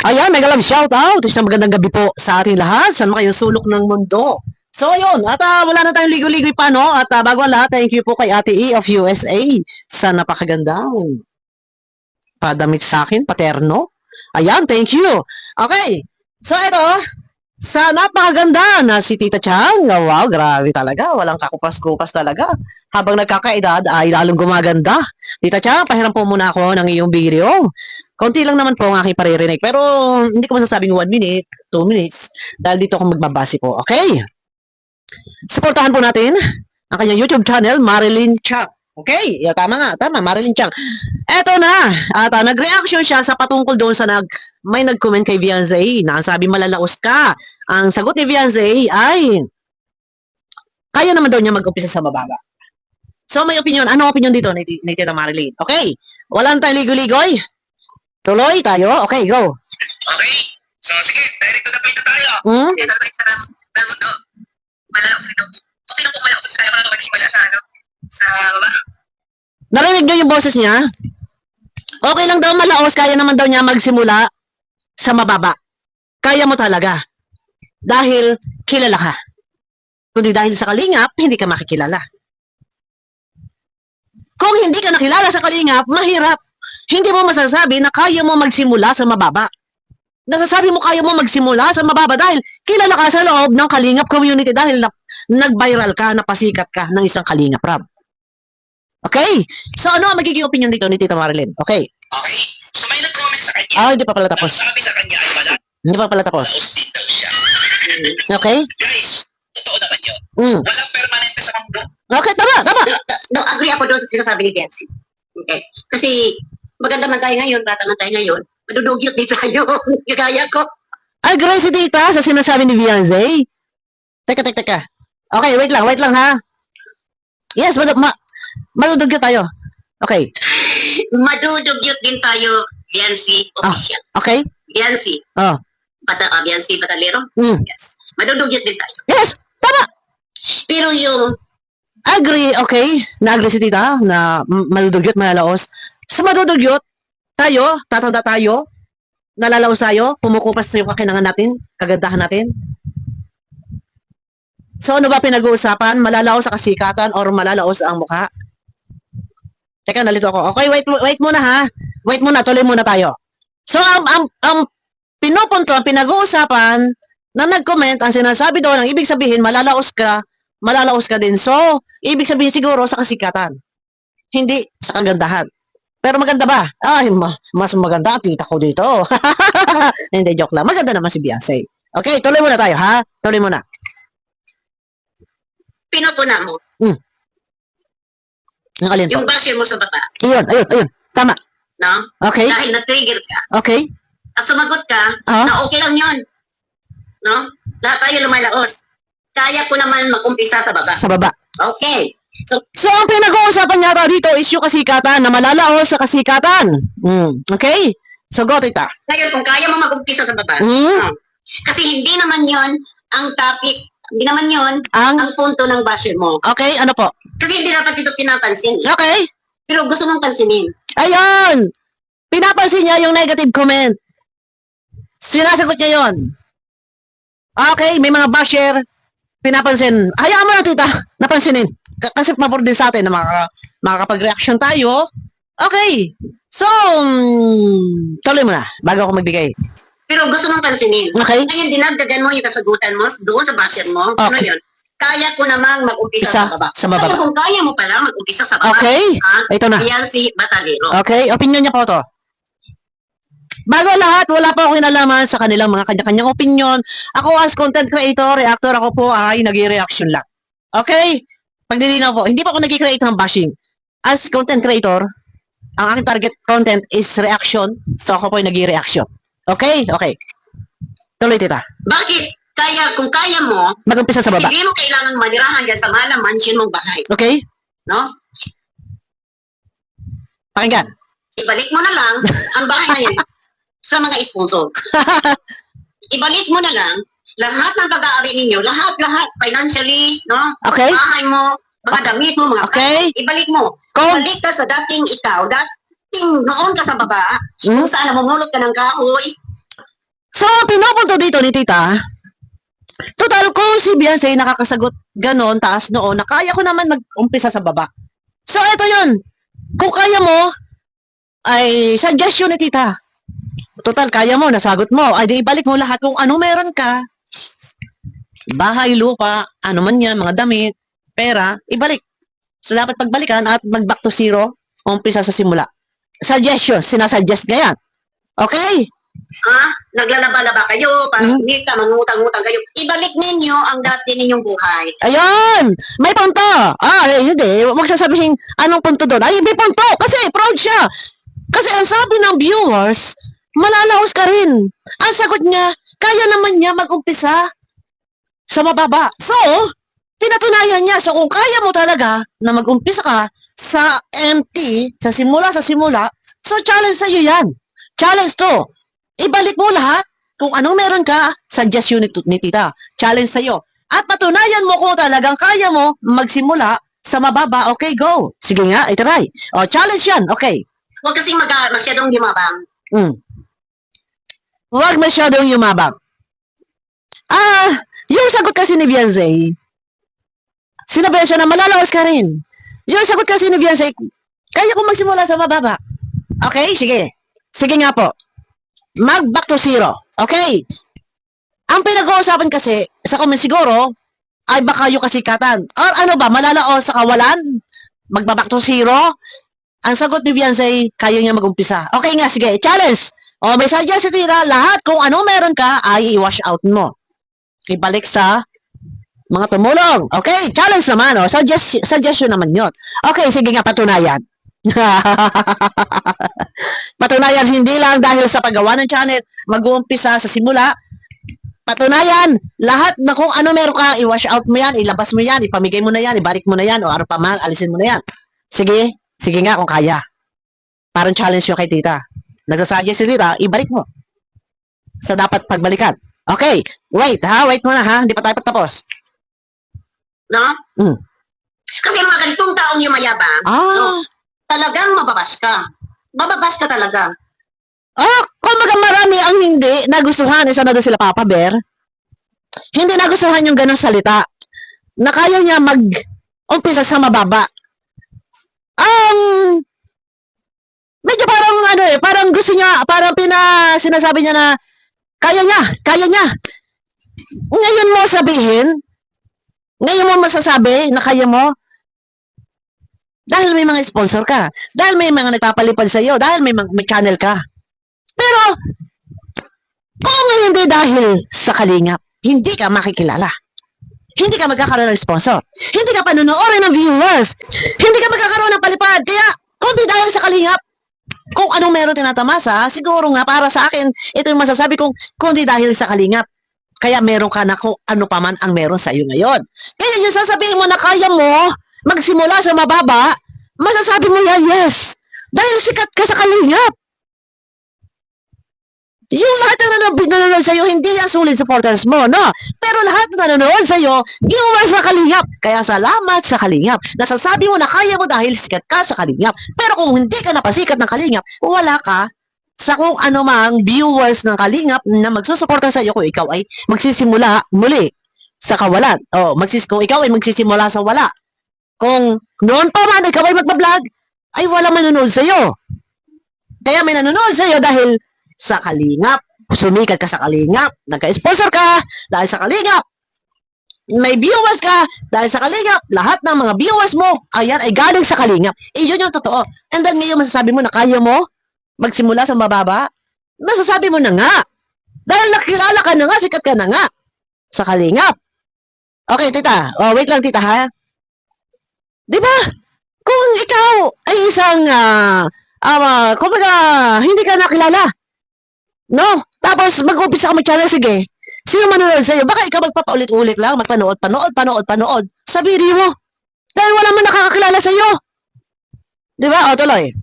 Ayan, mega love shout out. Isang magandang gabi po sa ating lahat. Saan kayo sulok ng mundo? So, yun. At wala na tayong ligo-ligoy pa, no? At bago ang lahat, thank you po kay Ate E of USA sa napakagandang padamit sa akin, paterno. Ayan, thank you. Okay. So, ito, sa napakaganda na si Tita Chang. Wow, grabe talaga. Walang kakupas-kupas talaga. Habang nagkakaedad ay lalong gumaganda. Tita Chang, pahiram po muna ako ng iyong video. Konti lang naman po ang aking paririnig. Pero hindi ko masasabing 1 minute, 2 minutes. Dahil dito ako magbabase po. Okay? Supportahan po natin ang kanyang YouTube channel, Marilyn Chang. Okay? Yeah, tama nga. Tama, Marilyn Chang. Eto na. At nag-reaction siya sa patungkol doon sa may nag-comment kay Beyonce na sabi malalaos ka. Ang sagot ni Beyonce ay kaya naman daw niya mag-umpisa sa mababa. So may opinion. Ano opinion dito ni Tita Marilyn? Okay? Wala na tayong ligoy-ligoy. Tuloy tayo. Okay, go. Okay. So, sige. Direct to the point na tayo. Malalaos nito. Okay lang po malalaos. Kaya malalaos magsimula sa sa baba. Narinig niyo yung boses niya? Okay lang daw malaos. Kaya naman daw niya magsimula sa mababa. Kaya mo talaga. Dahil kilala ka. Kundi dahil sa kalingap, hindi ka makikilala. Kung hindi ka nakilala sa kalingap, mahirap. Hindi mo masasabi na kaya mo magsimula sa mababa. Nasasabi mo kaya mo magsimula sa mababa dahil kilala ka sa loob ng Kalingap community dahil nag-viral ka, napasikat ka ng isang Kalingap Rab. Okay? So ano ang magiging opinion dito ni Tita Marilyn? Okay. Okay. So, may nag-comment sa kanya. Hindi pa pala tapos. Sabi sa kanya ay malalaos Hindi pa pala tapos. din daw siya. Okay? Guys, totoo naman yun. Walang permanente sa mundo. Okay, tama, tama. No, agree ako doon sa sinasabi ni Betsy. Okay? Kasi maganda man tayo ngayon, bata man tayo ngayon, madudugyot din tayo. Gagaya ko. Agree si Tita sa sinasabi ni Beyonce. Teka. Okay, wait lang ha. Yes, madudugyot tayo. Okay. Madudugyot din tayo, Beyonce official. Okay. Beyonce. Beyonce Batalero. Yes. Madudugyot din tayo. Yes, tama. Pero yung Agree, okay. Na-agree si Tita na madudugyot, malalaos. So madudugyot, tayo, tatanda tayo, nalalaos tayo, pumukupas sa yung kakinangan natin, kagandahan natin. So ano ba pinag-uusapan? Malalaos sa kasikatan or malalaos ang mukha? Teka, nalito ako. Okay, wait muna ha. Wait muna, tuloy muna tayo. So ang pinupunto, ang pinag-uusapan na nag-comment, ang sinasabi doon, ang ibig sabihin, malalaos ka din. So, ibig sabihin siguro sa kasikatan. Hindi sa kagandahan. Pero maganda ba? Ay, mas maganda ang tita ko dito. Hindi, joke lang. Maganda naman si Beyonce. Okay, tuloy muna tayo, ha? Tuloy muna. pinupuna mo, Ang alin po? yung basher mo sa baba, Ayun. Tama. no? Okay. Dahil na-trigger ka. Okay. At sumagot ka, Ah. na okay lang yun. No? Lahat tayo lumalaos. Kaya ko naman mag-umpisa sa baba. Sa baba. Okay. So, So, ang pinag-uusapan yata dito is yung kasikatan, na malalaos sa kasikatan. Okay? So, go, tita. ngayon, kung kaya mo mag-umpisa sa baba, Mm. kasi hindi naman yon ang topic, hindi naman yon Ang, ang punto ng basher mo. okay, ano po? Kasi hindi dapat ito pinapansin. Okay. Pero gusto mong pansinin. Ayun! Pinapansin niya yung negative comment. Sinasagot niya yon. Okay, may mga basher, pinapansin. Hayaan mo na, tita, napansinin. Kasi mabor din sa atin na makakapag-reaction tayo. Okay. So, tuloy mo na, bago ako magbigay. Pero gusto mong pansinin. Okay? Ngayon, dinagdagan mo yung kasagutan mo doon sa basher mo. Okay. Ano yun? Kaya ko namang mag-umpisa sa baba. Sa baba. Kaya kung kaya mo pala mag-umpisa sa baba. Okay. Ha? Ito na. Yan si Batalero. Okay, opinion niya po to. Bago lahat, wala pa akong kinalaman sa kanilang mga kanya-kanyang opinion. Ako as content creator, reactor, ako po ay nag-reaction lang. Okay? Pagdilinaw po, hindi pa ako nag-create ng bashing. As content creator, ang aking target content is reaction, so ako po ay nag-reaction. Okay? Okay. Tuloy, tita. Bakit? Kaya, kung kaya mo, Mag-umpisa sa baba. hindi mo kailangan manirahan dyan sa malang mansion mong bahay. Okay? No? Pakinggan. Ibalik mo na lang ang bahay na yan sa mga sponsor. Ibalik mo na lang lahat ng pag-aari ninyo, lahat, financially, no? Okay? Bahay mo, mga damit mo, mga Okay? ibalik mo. Kung, Balik ka sa dating ikaw, dating noon ka sa baba, Hmm? kung saan namumulot ka ng kahoy. So, pinupunto dito ni tita, total kung si Beyonce nakakasagot ganon, taas noon, na kaya ko naman mag-umpisa sa baba. So, ito yun. Kung kaya mo, ay suggestion ni tita. Total, kaya mo, nasagot mo. Ay, di ibalik mo lahat kung ano meron ka. Bahay, lupa, ano man yan, mga damit, pera, ibalik. So, dapat pagbalikan at mag-back to zero, umpisa sa simula. Suggestion, sinasuggest ganyan. Okay? Ha? Naglalaba-laba kayo, parang Hmm? kumita, mangutang-utang kayo. Ibalik ninyo ang dati ninyong buhay. Ayun! May punto! Hindi. Huwag sasabihin anong punto doon. Ay, may punto! Kasi proud siya! Kasi ang sabi ng viewers, malalaos ka rin. Ang sagot niya, kaya naman niya mag-umpisa sa mababa. So, pinatunayan niya. So, kung kaya mo talaga na mag-umpisa ka sa empty, sa simula, so challenge sa'yo yan. Challenge to. Ibalik mo lahat kung anong meron ka, suggestion ni tita. Challenge sa'yo. At patunayan mo kung talagang kaya mo magsimula sa mababa. Okay, go. Sige nga, itry. O, challenge yan. Okay. Huwag kasing masyadong yumabang. Huwag masyadong yumabang. Yung sagot kasi ni Beyonce, sinabi siya na malalaos ka rin. Yung sagot kasi ni Beyonce, kaya ko magsimula sa mababa. Okay, sige. Sige nga po. Mag-back to zero. Okay? Ang pinag-uusapan kasi, sa comment siguro, ay baka yung kasikatan. Or ano ba, malalaos sa kawalan? Magba-back to zero? Ang sagot ni Beyonce, kaya niya mag-umpisa. Okay nga, sige, challenge. O, may suggest si tita, lahat kung ano meron ka, ay i-wash out mo. Ibalik sa mga tumulong. Okay, challenge naman, o. Suggestion naman yun. Okay, sige nga, patunayan. Patunayan, hindi lang dahil sa paggawa ng channel, mag-uumpisa sa simula. Patunayan, lahat na kung ano meron ka, i-wash out mo yan, ilabas mo yan, ipamigay mo na yan, ibalik mo na yan, o ano pa man, alisin mo na yan. Sige, sige nga kung kaya. Parang challenge yung kay tita. Nagsasuggest si tita, ibalik mo. Sa dapat pagbalikan. Okay, wait muna ha, hindi pa tayo tapos. No? Mm. Kasi mga ganitong taong yumayabang, talagang mababas ka. Mababas ka talaga. Kumbaga marami ang hindi nagustuhan, isa na doon sila Papa Bear. Hindi nagustuhan yung ganong salita. Na kaya niya mag-umpisa sa mababa. Medyo parang parang gusto niya, parang sinasabi niya na kaya niya. Ngayon mo sabihin, ngayon mo masasabi na kaya mo, dahil may mga sponsor ka, dahil may mga nagpapalipad sa iyo, dahil may channel ka. Pero, kung hindi dahil sa kalingap, hindi ka makikilala. Hindi ka magkakaroon ng sponsor. Hindi ka panunuorin ng viewers. Hindi ka magkakaroon ng palipad. Kaya, kung di dahil sa kalingap, kung anong meron tinatamasa, siguro nga para sa akin, ito yung masasabi kong kung di dahil sa kalingap. Kaya meron ka na kung ano pa man ang meron sa iyo ngayon. Kaya yung sasabihin mo na kaya mo magsimula sa mababa, masasabi mo yan, yes. Dahil sikat ka sa kalingap. Yung lahat ng nanonood sa'yo, hindi yan solid supporters mo, no? Pero lahat ng nanonood sa'yo, viewers sa kalingap. Kaya salamat sa kalingap. Nasasabi mo na kaya mo dahil sikat ka sa kalingap. Pero kung hindi ka napasikat ng kalingap, wala ka sa kung ano mang viewers ng kalingap na magsusuporta sa'yo kung ikaw ay magsisimula muli sa kawalan. O, kung ikaw ay magsisimula sa wala. Kung noon pa man ikaw ay magbablog, ay wala manonood sa'yo. Kaya may nanonood sa'yo dahil sa kalingap. Sumikat ka sa kalingap. Nagka-sponsor ka dahil sa kalingap. May viewers ka dahil sa kalingap. Lahat ng mga viewers mo, ayan, ay galing sa kalingap. Iyon yung totoo. And then ngayon masasabi mo na kaya mo magsimula sa mababa. Masasabi mo na nga. Dahil nakilala ka na nga, sikat ka na nga sa kalingap. Okay, tita. Wait lang, tita, ha? Diba? Kung ikaw ay isang kumbaga, hindi ka nakilala. No? Tapos, mag-umpisa ka mag-channel, sige. Sino manonood sa'yo? Baka ikaw magpapaulit-ulit lang, magpanood. Sa video mo. Dahil wala man nakakakilala sa'yo. Di ba? O, tuloy.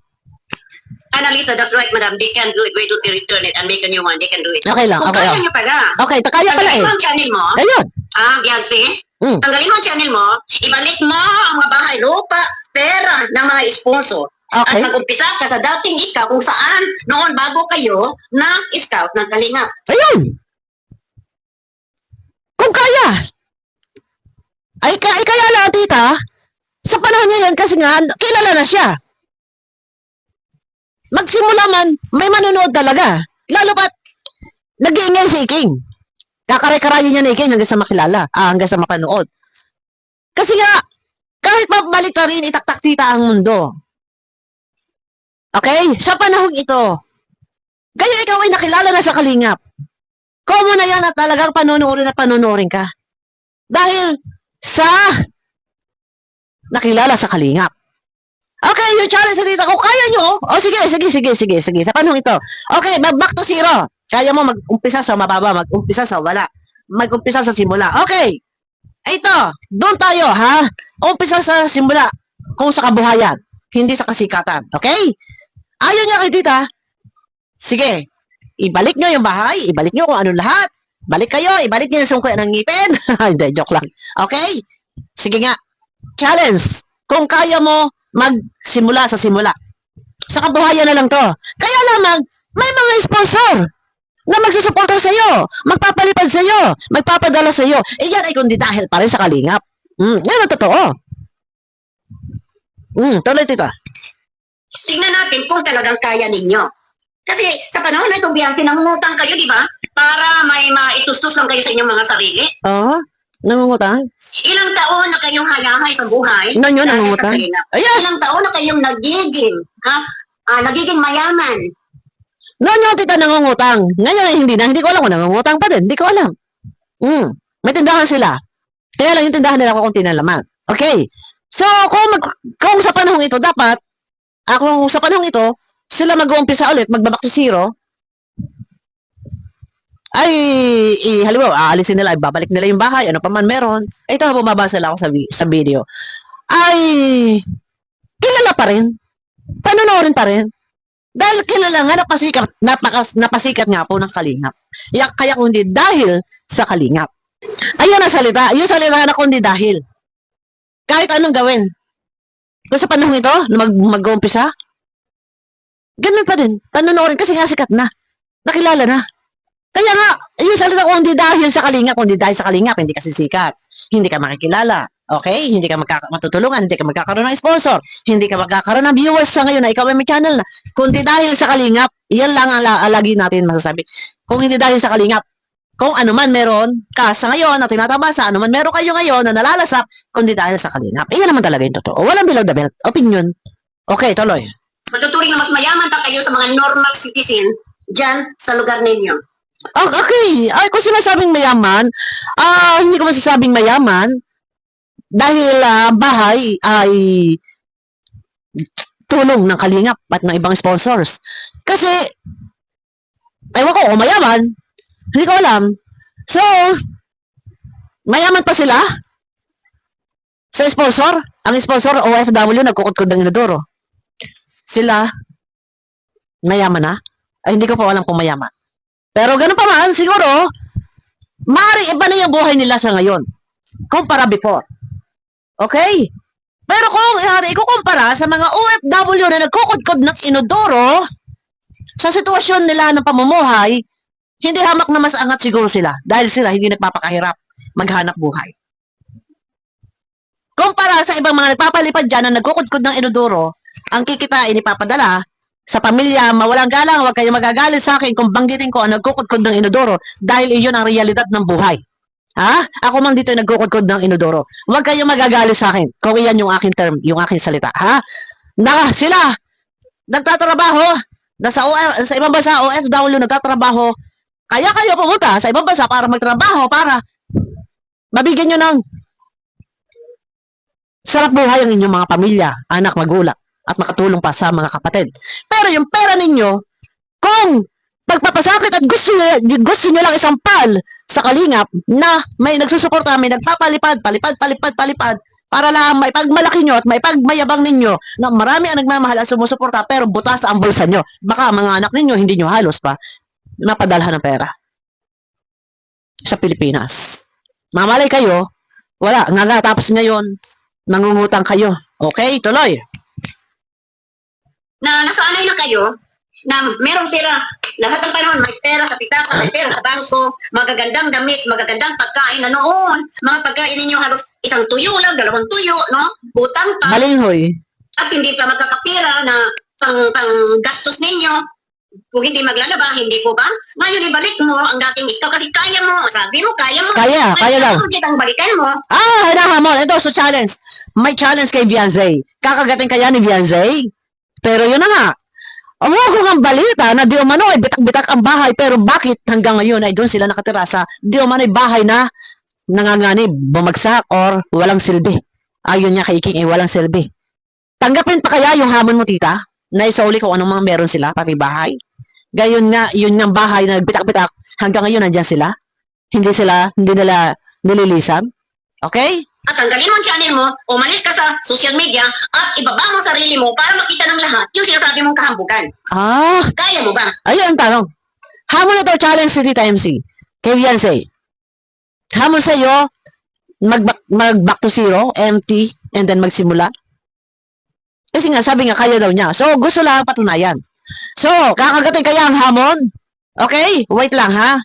Annalisa, that's right, madam. They can do it. Wait to return it and make a new one. They can do it. Okay lang, Kung okay. kaya nyo pala. Okay, kaya pala eh. Tanggalin mo ang channel mo. Ayun. Beyonce. Mm. Tanggalin mo ang channel mo. Ibalik mo ang mga bahay, lupa, pera ng mga sponsor. Okay. At mag-umpisa ka sa dating ikaw kung saan noon bago kayo na scout ng Kalingap. Ayun! Kung kaya! Ay kaya lang, tita, sa panahon niya yan, kasi nga, kilala na siya. Magsimula man, may manonood talaga. Lalo pat, nag-iingay si King. Kakaray-karayin niya ni King hanggang sa makilala, hanggang sa mapanood. Kasi nga, kahit mabalik na rin, itaktak tita ang mundo. Okay? Sa panahon ito, kaya ikaw ay nakilala na sa Kalingap. Common na yan at talagang panunuorin ka. Dahil sa nakilala sa Kalingap. Okay, yung challenge sa tita, kung kaya nyo, sige. Sa panahon ito. Okay, back to zero. Kaya mo mag-umpisa sa mababa, mag-umpisa sa wala. Mag-umpisa sa simula. Okay. Ito, doon tayo, ha? Umpisa sa simula, kung sa kabuhayan, hindi sa kasikatan. Okay? Ayaw niya kay tita, sige, ibalik nyo yung bahay, ibalik nyo kung ano lahat. Balik kayo, ibalik nyo yung sungkoy ng ngipin. Hindi, joke lang. Okay? Sige nga. Challenge. Kung kaya mo, magsimula sa simula. Sa kabuhayan na lang to. Kaya lamang, may mga sponsor na magsusuporta sa iyo, magpapalipad sa iyo, magpapadala sa iyo. Yan ay kundi dahil pa rin sa Kalingap. Yan ang totoo. Tuloy tita. Tingnan natin kung talagang kaya ninyo. Kasi sa panahon na ito, Bianci, nangungutang kayo, di ba? Para may maitustos lang kayo sa inyong mga sarili. Oo. Nangungutang? Ilang taon na kayong hayahay sa buhay. Yun, dahil sa nangungutang? Kalingap. Yes. Ilang taon na kayong nagiging mayaman. Noon tita nangungutang. Ngayon ay hindi na. Hindi ko alam kung nangungutang pa din. Hindi ko alam. May tindahan sila. Kaya lang yung tindahan nila kukunti na laman. Okay. So, kung sa panahong ito, dapat, kung sa panahong ito, sila mag-uumpisa ulit, magbabak to zero, ay, halimbawa, aalisin nila, babalik nila yung bahay, ano pa man meron. Ito na bumabasa lang ako sa video. Ay, kilala pa rin. Panonorin pa rin. Dahil kilala nga, napasikat nga po ng Kalingap. Kaya kundi dahil sa Kalingap. Ayan ang salita. Yung salita na kundi dahil. Kahit anong gawin. Kung sa panahon ito, mag-uumpisa, ganun pa din. Panonorin kasi nga sikat na. Nakilala na. Kaya nga, yung salita kundi dahil sa Kalingap, kundi dahil sa Kalingap, hindi kasi sikat. Hindi ka makikilala. Okay? Hindi ka matutulungan, hindi ka magkakaroon ng sponsor, hindi ka magkakaroon ng viewers sa ngayon na ikaw ay may channel na. Kundi dahil sa Kalingap, yan lang ang lagi natin masasabi. Kung hindi dahil sa Kalingap, kung ano man meron ka sa ngayon na tinatabasa, ano man meron kayo ngayon na nalalasap, kundi dahil sa Kalingap. Iyan naman talaga yung totoo. Walang below the belt. Opinion. Okay, tuloy. Matuturing na mas mayaman pa kayo sa mga normal citizen dyan sa lugar ninyo. Okay. Ay, kung sinasabing mayaman, hindi ko masasabing mayaman dahil bahay ay tulong ng Kalingap at ng ibang sponsors. Kasi, ewan ko, kung mayaman, hindi ko alam. So, mayaman pa sila sa sponsor. Ang sponsor, OFW, nagkukudkod ng inodoro. Sila, mayaman na? Ay, hindi ko pa alam kung mayaman. Pero ganun pa man, siguro, maaaring iba na yung buhay nila sa ngayon. Kumpara before. Okay? Pero kung ikukumpara sa mga OFW na nagkukudkod ng inodoro, sa sitwasyon nila ng pamumuhay, hindi hamak na mas angat siguro sila dahil sila hindi nagpapakahirap maghanap buhay. Kumpara sa ibang mga nagpapalipad dyan na nagkukudkod ng inodoro, ang kikitain ipapadala sa pamilya, mawalang galang, huwag kayo magagalit sa akin kung banggitin ko ang nagkukudkod ng inodoro dahil iyon ang realidad ng buhay. Ha? Ako man dito ay nagkukudkod ng inodoro. Huwag kayo magagalit sa akin kung iyan yung aking term, yung aking salita. Ha? Sila, nagtatrabaho, sa ibang bansa, OFW, nagtatrabaho, kaya kayo pumunta sa ibang bansa para magtrabaho, para mabigyan nyo ng sarap buhay ang inyong mga pamilya, anak, magulang, at makatulong pa sa mga kapatid. Pero yung pera ninyo, kung pagpapasakit at gusto nyo lang isampal sa Kalingap na may nagsusuporta, may nagpapalipad, palipad, para lang maipagmalaki nyo at maipagmayabang ninyo na marami ang nagmamahal at sumusuporta pero butas ang bulsa nyo. Baka mga anak ninyo, hindi nyo halos pa mapadalhan ng pera sa Pilipinas. Mamalay kayo, wala, nga tapos ngayon, Nangungutang kayo. Okay, tuloy. Na nasanay na kayo na merong pera, lahat ng panahon may pera sa pitaka, may pera sa bangko, magagandang damit, magagandang pagkain na noon, mga pagkain ninyo halos isang tuyo lang, 2 tuyo, no? Utang pa, Malinhoy. at hindi pa magkakapira na pang gastos ninyo. Kung hindi maglalaba, hindi ko ba? Ngayon ibalik mo ang dating ikaw kasi kaya mo, sabi mo kaya mo. Kaya daw. Kung kitang balikan mo, Hinahamon. Ito, so challenge. May challenge kay Beyonce. Kakagating kaya ni Beyonce? Pero yun na nga. Umuho ng balita na di umano ay bitak-bitak ang bahay pero bakit hanggang ngayon ay doon sila nakatira sa di umano ay bahay na nanganganib, bumagsak or walang silbi. Ayun niya kay King ay walang silbi. Tanggapin pa kaya yung hamon mo tita na isauli kung anong mga meron sila pati bahay? Gayon nga, yun ng bahay na bitak-bitak hanggang ngayon nandyan sila. Hindi nila nililisan. Okay? at tanggalin mo ang channel mo, umalis ka sa social media, at ibaba mo ang sarili mo para makita ng lahat yung sinasabi mong kahambukan. Kaya mo ba? Ayun ang tanong. Hamon ito challenge si Tita MC. Kay Beyonce. Hamon sa iyo, mag back to zero, empty, and then magsimula. Kasi nga, sabi nga, kaya daw niya. So, gusto lang patunayan. So, kakagatin kaya ang hamon? Okay? Wait lang, ha?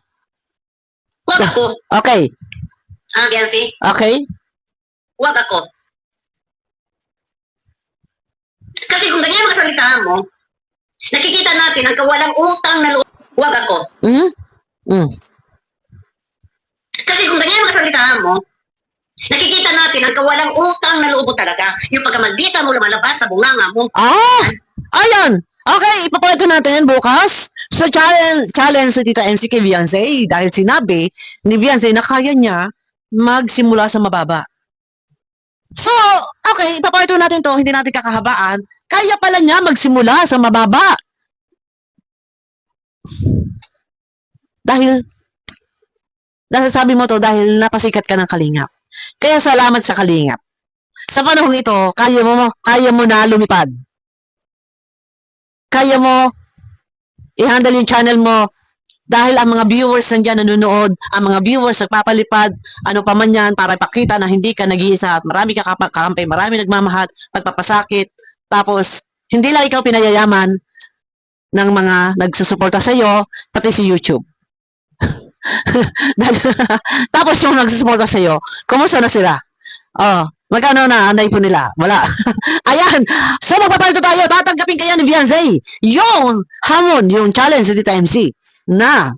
Huwag ako. Okay. Beyonce, Okay? huwag ako. Kasi kung ganyan ang kasalitaan mo, nakikita natin ang kawalang utang na loob. Huwag ako. Kasi kung ganyan ang kasalitaan mo, nakikita natin ang kawalang utang na loob mo talaga. Yung pagkamaldita mo lumalabas sa bunganga mo. Ayan. Okay, ipapakita natin bukas. So, challenge si Tita MC kay Beyonce dahil sinabi ni Beyonce na kaya niya magsimula sa mababa. So, okay, ipapakita natin to, hindi natin kakahabaan. Kaya pala niya magsimula sa mababa. Dahil sabi mo to, dahil napasikat ka ng Kalingap. Kaya salamat sa Kalingap. Sa panahon ito, kaya mo na lumipad. Kaya mo i-handle yung channel mo dahil ang mga viewers nandiyan nanonood, ang mga viewers nagpapalipad, ano pa man yan, para ipakita na hindi ka nag-iisa at marami ka kakampi, marami nagmamahal, pagpapasakit, tapos hindi lang ikaw pinayayaman ng mga nagsusuporta sa iyo, pati si YouTube. Tapos yung nagsusuporta sa iyo, kumusta na sila? Magkano na anay po nila? Wala. Ayan. So, magpapalito tayo. Tatanggapin kaya ni Beyonce yung hamon, yung challenge ni Tita MC na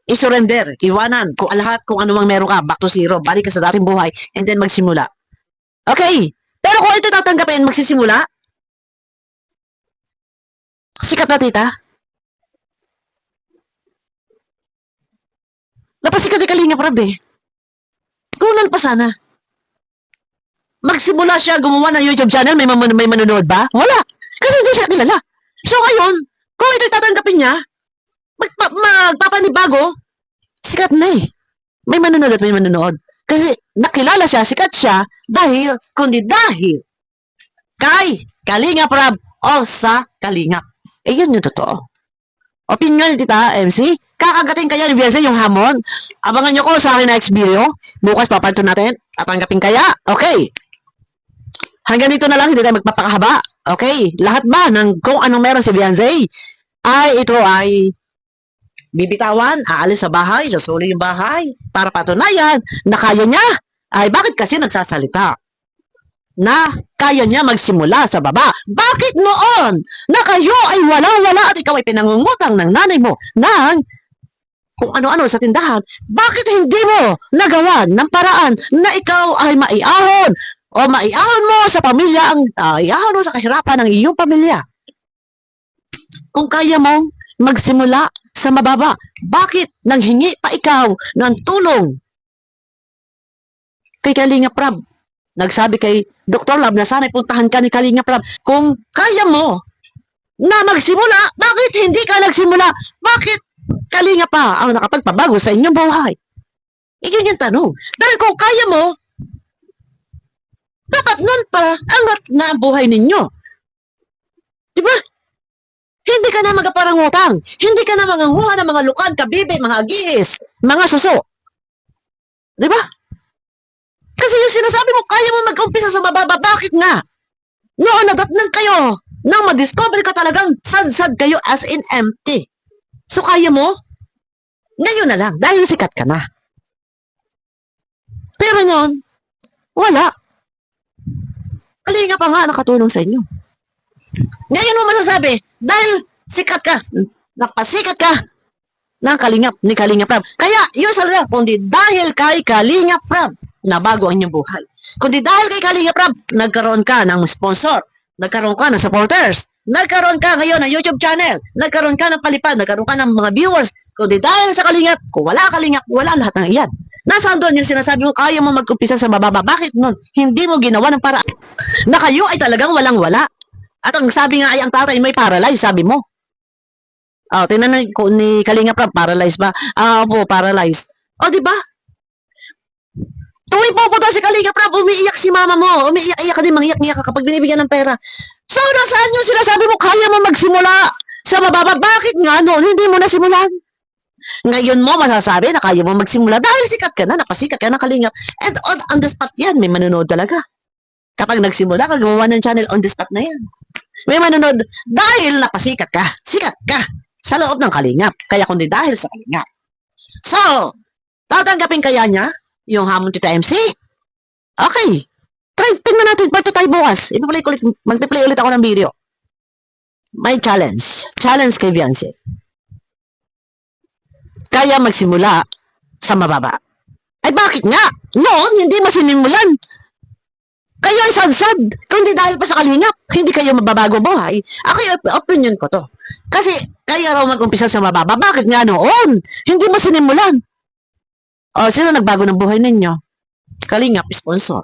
isurrender, iwanan, kung lahat, kung ano mang meron ka, back to zero, balik ka sa dating buhay, and then magsimula. Okay. Pero kung ito tatanggapin, magsisimula, sikat na tita. Napasikat ni Kalinga Prab eh. Kunan pa sana. Magsimula siya, gumawa ng YouTube channel, may manonood ba? Wala. Kasi hindi siya kilala. So ngayon, kung ito'y tatanggapin niya, magpapanibago, sikat na eh. May manonood at may manonood. Kasi nakilala siya, sikat siya, kundi dahil kay Kalinga Prab o sa Kalinga. Yun yung totoo. Opinion ni Tita MC, kakagating kaya ni Beyonce yung hamon. Abangan nyo ko sa akin next video. Bukas papalito natin at tanggapin kaya. Okay. Hanggang dito na lang, hindi tayo magpapakahaba. Okay. Lahat ba ng kung anong meron si Beyonce ito ay bibitawan, aalis sa bahay, susuli yung bahay para patunayan na kaya niya. Bakit kasi nagsasalita na kaya niya magsimula sa baba? Bakit noon na kayo ay wala-wala at ikaw ay pinangungutang ng nanay mo ng kung ano-ano sa tindahan, bakit hindi mo nagawa ng paraan na ikaw ay maiahon o maiahon mo sa pamilya, iahon mo sa kahirapan ng iyong pamilya? Kung kaya mong magsimula sa mababa, bakit nanghingi pa ikaw ng tulong kay Kalinga Prab? Nagsabi kay Dr. Love na sana'y puntahan ka ni Kalinga Prab. Kung kaya mo na magsimula, bakit hindi ka nagsimula? Bakit Kalinga pa ang nakapagpabago sa inyong buhay? Iyon yung tanong. Dahil kung kaya mo, dapat nun pa angat na ang buhay ninyo. Diba? Hindi ka na magaparangutang. Hindi ka na manganguha ng mga lukan, kabibe, mga agihis, mga suso. Diba? Kasi yung sinasabi mo, kaya mo mag-umpisa sa mababa, bakit nga? Noon nadatnan kayo, nang ma-discover ka talagang sad-sad kayo as in empty. So kaya mo? Ngayon na lang, dahil sikat ka na. Pero noon, wala. Kalinga pa nga nakatulong sa inyo. Ngayon mo masasabi, dahil sikat ka, napasikat ka, ng Kalingap, ni Kalingap Rab. Kaya, yun sa lang, kundi dahil kay Kalingap Rab, nabago ang inyong buhay. Kundi dahil kay Kalingap Rab, nagkaroon ka ng sponsor, nagkaroon ka ng supporters, nagkaroon ka ngayon ng YouTube channel, nagkaroon ka ng palipad, nagkaroon ka ng mga viewers, kundi dahil sa Kalingap, kung wala Kalingap, wala lahat ng iyan. Nasaan doon yung sinasabi mo, kaya mo mag-umpisa sa mababa? Bakit nun? Hindi mo ginawa ng paraan na kayo ay talagang walang-wala. At ang sabi nga ay ang tatay may paralyze, sabi mo. Oh, tinanong ko ni Kalingap Rab, paralyzed ba? Opo, paralyzed. O, di ba? Tuwing pupunta si Kalingap Rab, umiiyak si mama mo. Umiiyak-iyak ka din, mangiyak-iyak ka kapag binibigyan ng pera. So, nasaan yung sinasabi mo, kaya mo magsimula sa mababa? Bakit nga noon, hindi mo nasimulan? Ngayon mo masasabi na kaya mo magsimula dahil sikat ka na, napasikat ka na Kalingap. And on the spot yan, may manonood talaga. Kapag nagsimula ka, gumawa ng channel, on the spot na yan. May manonood dahil napasikat ka, sikat ka sa loob ng Kalingap. Kaya kundi dahil sa Kalingap. So, tatanggapin kaya niya yung hamon Tita MC? Okay. Tingnan natin, part 2 tayo bukas. Mag-play ulit ako ng video. May challenge. Challenge kay Beyonce. Kaya magsimula sa mababa. Ay bakit nga? Noon, hindi mo sinimulan. Kayo ay sad-sad. Kundi dahil pa sa Kalingap, hindi kayo mababago buhay. Ako yung opinion ko to. Kasi kaya raw mag-umpisa sa mababa. Bakit nga noon? Hindi mo sinimulan. O, sino nagbago ng buhay ninyo? Kalingap, sponsor.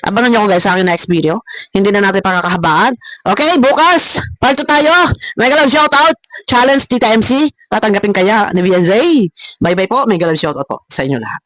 Abangan nyo ako guys sa aking next video. Hindi na natin pakakahabaan. Okay, bukas, part 2 tayo. Mega love shoutout. Challenge Tita MC. Tatanggapin kaya ni BNZ. Bye-bye po. Mega love shoutout po sa inyo lahat.